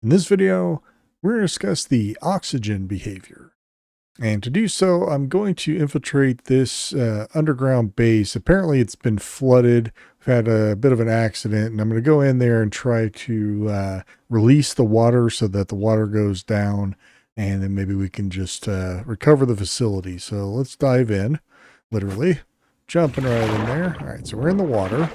In this video, we're going to discuss the oxygen behavior. And to do so, I'm going to infiltrate this underground base. Apparently, it's been flooded. We've had a bit of an accident, and I'm going to go in there and try to release the water so that the water goes down, and then maybe we can just recover the facility. So let's dive in, literally. Jumping right in there. All right, so we're in the water.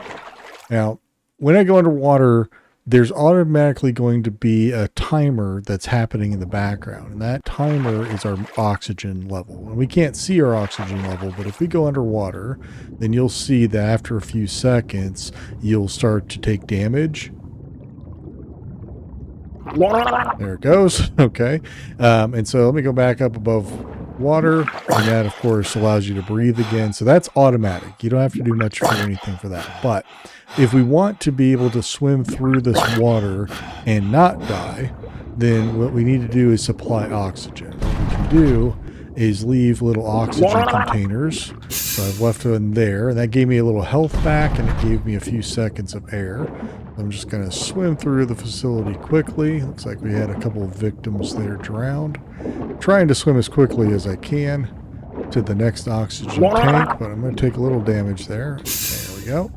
Now, when I go underwater, there's automatically going to be a timer that's happening in the background. And that timer is our oxygen level. And we can't see our oxygen level, but if we go underwater, then you'll see that after a few seconds, you'll start to take damage. There it goes. Okay. And so let me go back up above water, and that of course allows you to breathe again. So that's automatic. You don't have to do much for anything for that. But if we want to be able to swim through this water and not die, then what we need to do is supply oxygen. What we can do is leave little oxygen containers. So I've left them there, and that gave me a little health back, and it gave me a few seconds of air. I'm just going to swim through the facility quickly. Looks like we had a couple of victims there drowned. Trying to swim as quickly as I can to the next oxygen tank, but I'm going to take a little damage there. There we go.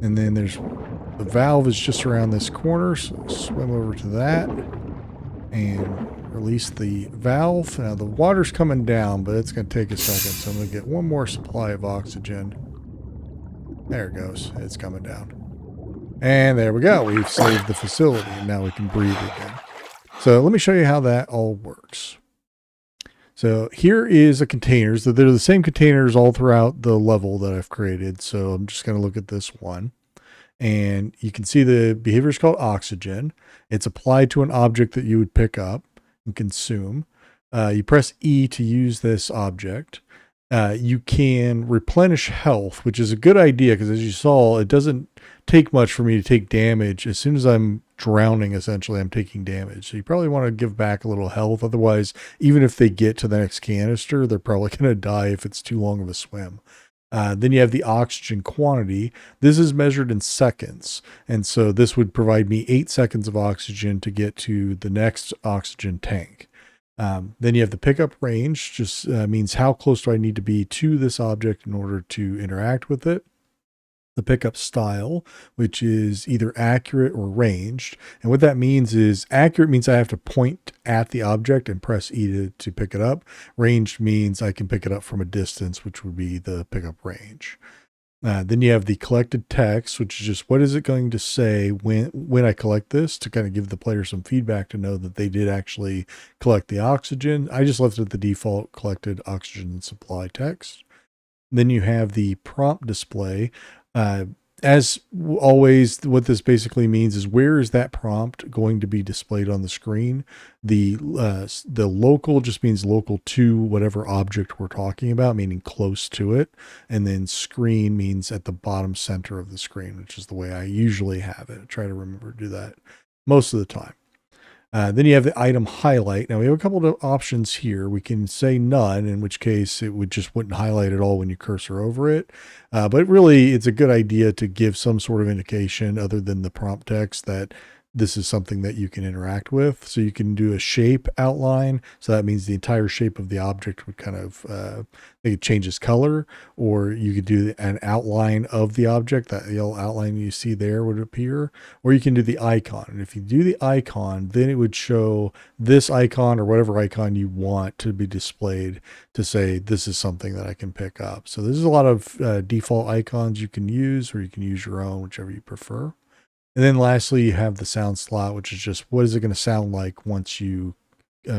And then there's the valve is just around this corner, so swim over to that and release the valve. Now the water's coming down, but it's going to take a second, so I'm going to get one more supply of oxygen. There it goes. It's coming down. And there we go. We've saved the facility, and now we can breathe again. So let me show you how that all works. So here is a container. So they're the same containers all throughout the level that I've created. So I'm just going to look at this one. And you can see the behavior is called oxygen. It's applied to an object that you would pick up and consume. You press E to use this object. You can replenish health, which is a good idea because, as you saw, it doesn't take much for me to take damage. As soon as I'm drowning, essentially, I'm taking damage. So you probably want to give back a little health. Otherwise, even if they get to the next canister, they're probably going to die if it's too long of a swim. Then you have the oxygen quantity. This is measured in seconds. And so this would provide me 8 seconds of oxygen to get to the next oxygen tank. Then you have the pickup range, just means how close do I need to be to this object in order to interact with it. The pickup style, which is either accurate or ranged. And what that means is accurate means I have to point at the object and press E to pick it up. Ranged means I can pick it up from a distance, which would be the pickup range. Then you have the collected text, which is just what is it going to say when I collect this, to kind of give the player some feedback to know that they did actually collect the oxygen. I just left it the default collected oxygen supply text. Then you have the prompt display. As always, what this basically means is where is that prompt going to be displayed on the screen. The local just means local to whatever object we're talking about, meaning close to it. And then screen means at the bottom center of the screen, which is the way I usually have it. I try to remember to do that most of the time. Then you have the item highlight. Now we have a couple of options here. We can say none, in which case it would just wouldn't highlight at all when you cursor over it. But really, it's a good idea to give some sort of indication other than the prompt text that this is something that you can interact with. So you can do a shape outline. So that means the entire shape of the object would kind of, it changes color, or you could do an outline of the object. That yellow outline you see there would appear, or you can do the icon. And if you do the icon, then it would show this icon or whatever icon you want to be displayed to say, this is something that I can pick up. So there's a lot of default icons you can use, or you can use your own, whichever you prefer. And then lastly, you have the sound slot, which is just what is it going to sound like once you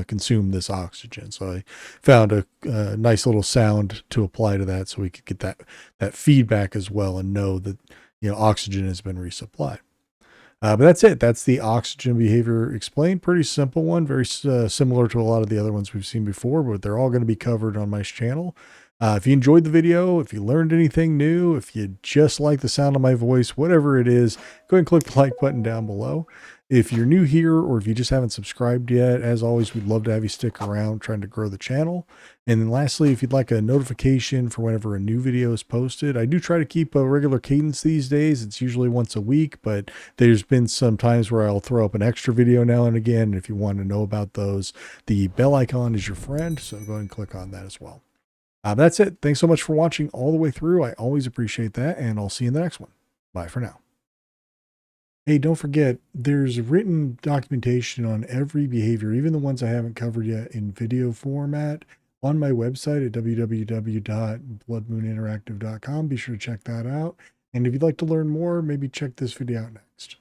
consume this oxygen. So I found a nice little sound to apply to that so we could get that feedback as well and know that, you know, oxygen has been resupplied. But that's it. That's the oxygen behavior explained. Pretty simple one, very similar to a lot of the other ones we've seen before, but they're all going to be covered on my channel. If you enjoyed the video, if you learned anything new, if you just like the sound of my voice, whatever it is, go ahead and click the like button down below. If you're new here or if you just haven't subscribed yet, as always, we'd love to have you stick around trying to grow the channel. And then lastly, if you'd like a notification for whenever a new video is posted, I do try to keep a regular cadence these days. It's usually once a week, but there's been some times where I'll throw up an extra video now and again. And if you want to know about those, the bell icon is your friend. So go ahead and click on that as well. That's it. Thanks so much for watching all the way through. I always appreciate that. And I'll see you in the next one. Bye for now. Hey, don't forget, there's written documentation on every behavior, even the ones I haven't covered yet in video format on my website at www.bloodmooninteractive.com. Be sure to check that out. And if you'd like to learn more, maybe check this video out next.